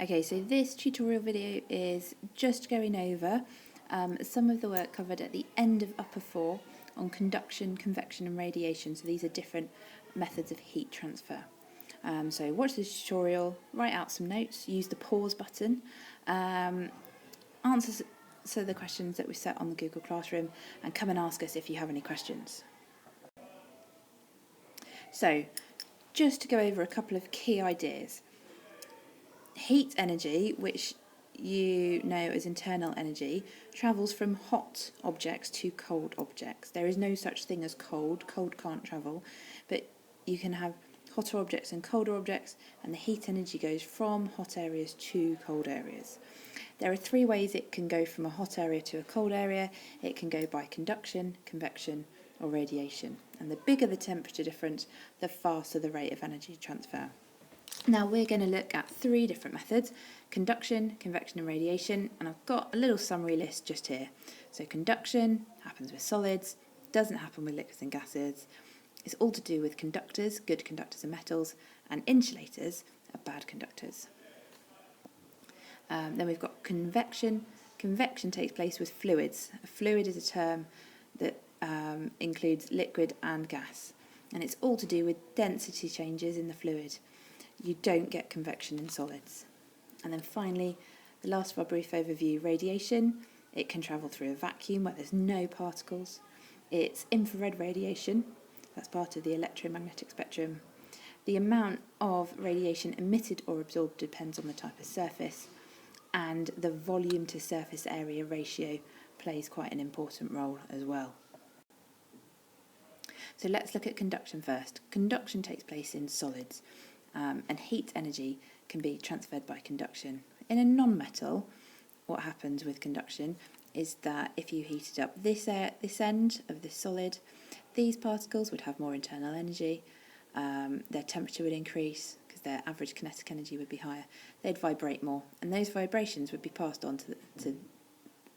Okay, so this tutorial video is just going over some of the work covered at the end of Upper 4 on conduction, convection and radiation. So these are different methods of heat transfer. So watch this tutorial, write out some notes, use the pause button, answer the questions that we set on the Google Classroom, and come and ask us if you have any questions. So just to go over a couple of key ideas. Heat energy, which you know as internal energy, travels from hot objects to cold objects. There is no such thing as cold. Cold can't travel, but you can have hotter objects and colder objects, and the heat energy goes from hot areas to cold areas. There are three ways it can go from a hot area to a cold area. It can go by conduction, convection, or radiation. And the bigger the temperature difference, the faster the rate of energy transfer. Now we're going to look at three different methods: conduction, convection and radiation, and I've got a little summary list just here. So conduction happens with solids, doesn't happen with liquids and gases. It's all to do with conductors. Good conductors are metals, and insulators are bad conductors. Then we've got convection. Convection takes place with fluids. A fluid is a term that includes liquid and gas, and it's all to do with density changes in the fluid. You don't get convection in solids. And then finally, the last of our brief overview, radiation. It can travel through a vacuum where there's no particles. It's infrared radiation. That's part of the electromagnetic spectrum. The amount of radiation emitted or absorbed depends on the type of surface, and the volume to surface area ratio plays quite an important role as well. So let's look at conduction first. Conduction takes place in solids. And heat energy can be transferred by conduction. In a non-metal, what happens with conduction is that if you heated up this end of this solid, these particles would have more internal energy, their temperature would increase because their average kinetic energy would be higher, they'd vibrate more, and those vibrations would be passed on to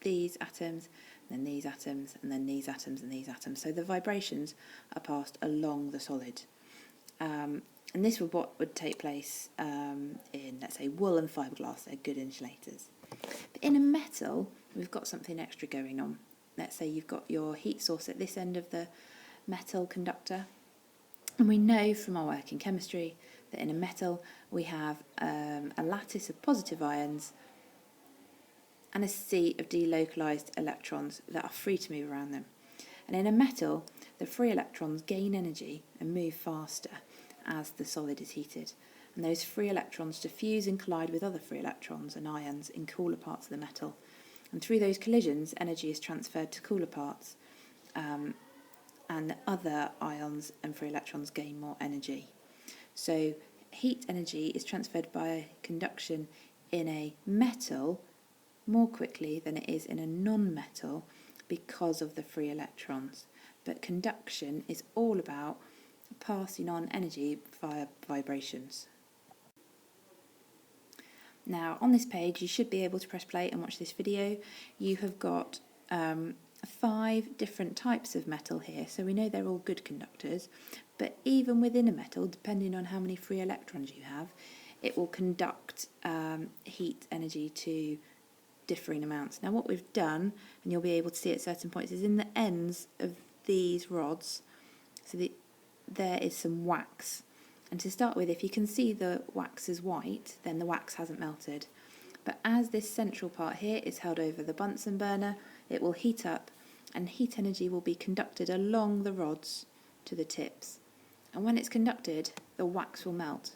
these atoms, then these atoms, and then these atoms and these atoms. So the vibrations are passed along the solid. And this would what would take place in, let's say, wool and fiberglass. They're good insulators. But in a metal, we've got something extra going on. Let's say you've got your heat source at this end of the metal conductor. And we know from our work in chemistry that in a metal we have a lattice of positive ions and a sea of delocalized electrons that are free to move around them. And in a metal, the free electrons gain energy and move faster as the solid is heated, and those free electrons diffuse and collide with other free electrons and ions in cooler parts of the metal, and through those collisions energy is transferred to cooler parts, and the other ions and free electrons gain more energy. So heat energy is transferred by conduction in a metal more quickly than it is in a non-metal because of the free electrons, but conduction is all about passing on energy via vibrations. Now on this page you should be able to press play and watch this video. You have got 5 different types of metal here, so we know they're all good conductors, but even within a metal, depending on how many free electrons you have, it will conduct heat energy to differing amounts. Now what we've done, and you'll be able to see at certain points, is in the ends of these rods, so there is some wax, and to start with, if you can see the wax is white, then the wax hasn't melted. But as this central part here is held over the Bunsen burner, it will heat up, and heat energy will be conducted along the rods to the tips, and when it's conducted, the wax will melt.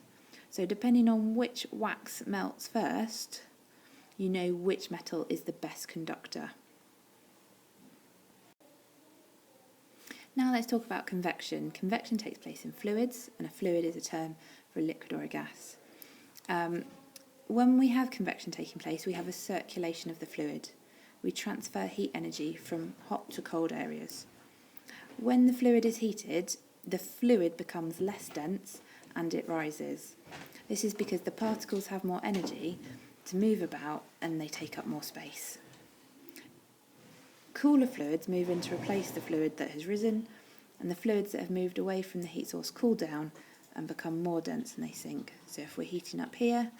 So depending on which wax melts first, you know which metal is the best conductor. Now let's talk about convection. Convection takes place in fluids, and a fluid is a term for a liquid or a gas. When we have convection taking place, we have a circulation of the fluid. We transfer heat energy from hot to cold areas. When the fluid is heated, the fluid becomes less dense and it rises. This is because the particles have more energy to move about and they take up more space. Cooler fluids move in to replace the fluid that has risen, and the fluids that have moved away from the heat source cool down and become more dense and they sink. So if we're heating up here,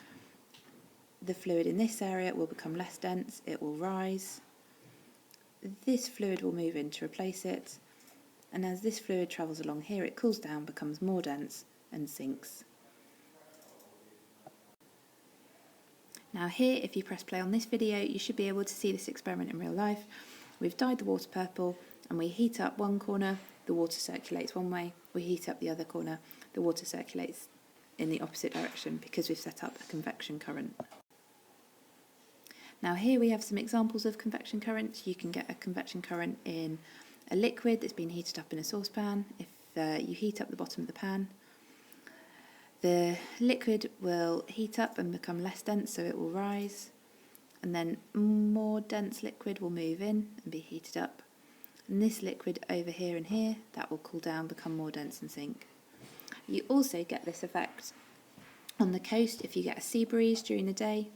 the fluid in this area will become less dense, it will rise. This fluid will move in to replace it, and as this fluid travels along here, it cools down, becomes more dense and sinks. Now here, if you press play on this video, you should be able to see this experiment in real life. We've dyed the water purple and we heat up one corner, the water circulates one way. We heat up the other corner, the water circulates in the opposite direction because we've set up a convection current. Now here we have some examples of convection currents. You can get a convection current in a liquid that's been heated up in a saucepan. If you heat up the bottom of the pan, the liquid will heat up and become less dense, so it will rise, and then more dense liquid will move in and be heated up. And this liquid over here and here, that will cool down, become more dense and sink. You also get this effect on the coast if you get a sea breeze during the day.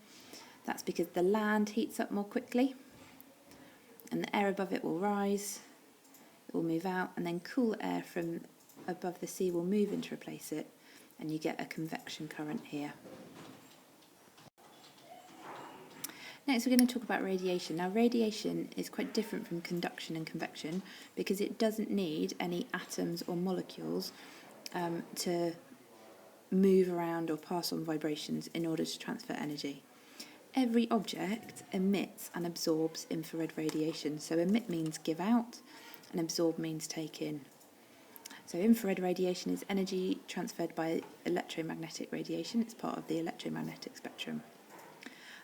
That's because the land heats up more quickly and the air above it will rise, it will move out, and then cool air from above the sea will move in to replace it, and you get a convection current here. Next we're going to talk about radiation. Now radiation is quite different from conduction and convection because it doesn't need any atoms or molecules to move around or pass on vibrations in order to transfer energy. Every object emits and absorbs infrared radiation. So emit means give out and absorb means take in. So infrared radiation is energy transferred by electromagnetic radiation. It's part of the electromagnetic spectrum.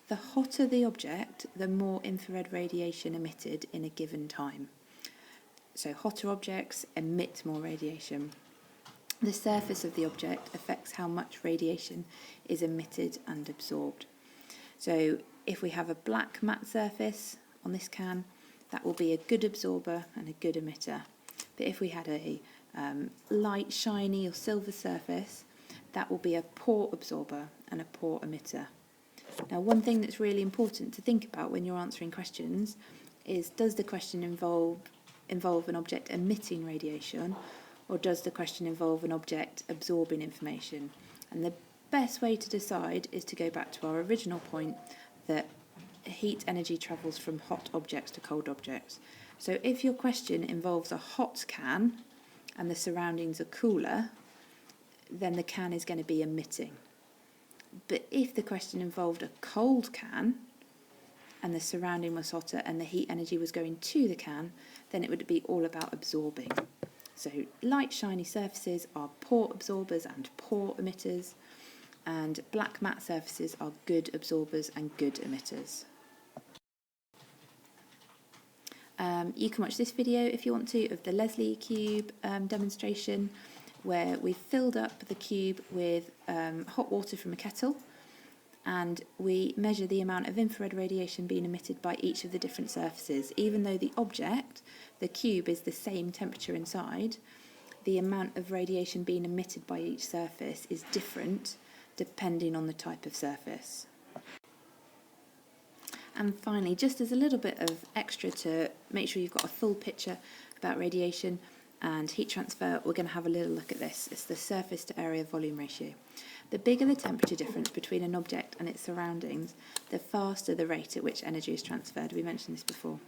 The hotter the object, the more infrared radiation emitted in a given time. So hotter objects emit more radiation. The surface of the object affects how much radiation is emitted and absorbed. So if we have a black matte surface on this can, that will be a good absorber and a good emitter. But if we had a light, shiny or silver surface, that will be a poor absorber and a poor emitter. Now, one thing that's really important to think about when you're answering questions is, does the question involve an object emitting radiation, or does the question involve an object absorbing information? And the best way to decide is to go back to our original point that heat energy travels from hot objects to cold objects. So if your question involves a hot can and the surroundings are cooler, then the can is going to be emitting. But if the question involved a cold can and the surrounding was hotter and the heat energy was going to the can, then it would be all about absorbing. So light shiny surfaces are poor absorbers and poor emitters, and black matte surfaces are good absorbers and good emitters. You can watch this video if you want to of the Leslie cube demonstration, where we filled up the cube with hot water from a kettle, and we measure the amount of infrared radiation being emitted by each of the different surfaces. Even though the object, the cube, is the same temperature inside, the amount of radiation being emitted by each surface is different depending on the type of surface. And finally, just as a little bit of extra to make sure you've got a full picture about radiation and heat transfer, we're going to have a little look at this. It's the surface to area volume ratio. The bigger the temperature difference between an object and its surroundings, the faster the rate at which energy is transferred. We mentioned this before.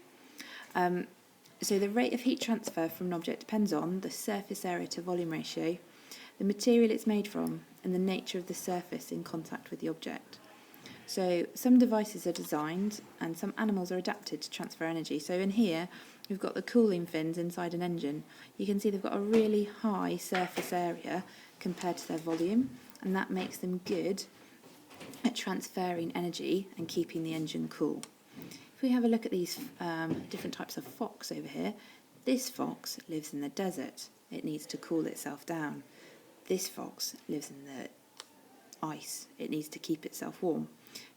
So the rate of heat transfer from an object depends on the surface area to volume ratio, the material it's made from, and the nature of the surface in contact with the object. So some devices are designed and some animals are adapted to transfer energy. So in here, we've got the cooling fins inside an engine. You can see they've got a really high surface area compared to their volume, and that makes them good at transferring energy and keeping the engine cool. If we have a look at these different types of fox over here, this fox lives in the desert. It needs to cool itself down. This fox lives in the ice. It needs to keep itself warm.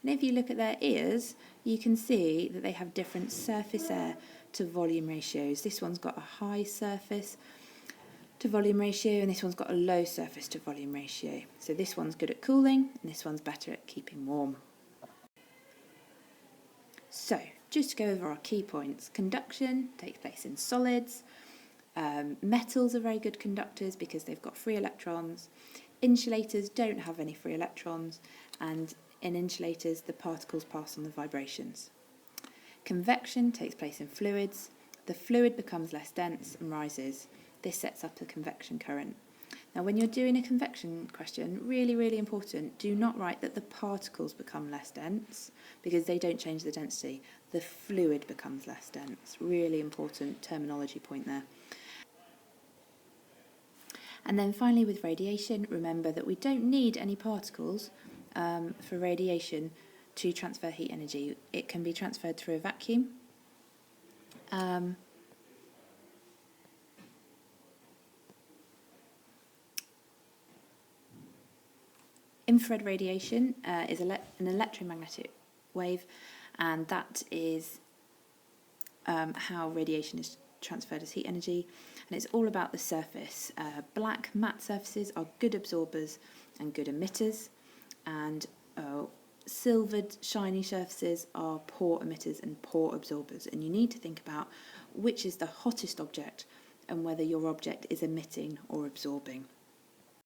And if you look at their ears, you can see that they have different surface air to volume ratios. This one's got a high surface to volume ratio, and this one's got a low surface to volume ratio. So this one's good at cooling, and this one's better at keeping warm. So, just to go over our key points, conduction takes place in solids. Metals are very good conductors because they've got free electrons. Insulators don't have any free electrons, and in insulators the particles pass on the vibrations. Convection takes place in fluids. The fluid becomes less dense and rises. This sets up a convection current. Now, when you're doing a convection question, really important, do not write that the particles become less dense, because they don't change the density. The fluid becomes less dense. Really important terminology point there. And then finally, with radiation, remember that we don't need any particles for radiation to transfer heat energy. It can be transferred through a vacuum. Infrared radiation is an electromagnetic wave, and that is how radiation is transferred as heat energy, and it's all about the surface. Black matte surfaces are good absorbers and good emitters, and silvered shiny surfaces are poor emitters and poor absorbers, and you need to think about which is the hottest object and whether your object is emitting or absorbing.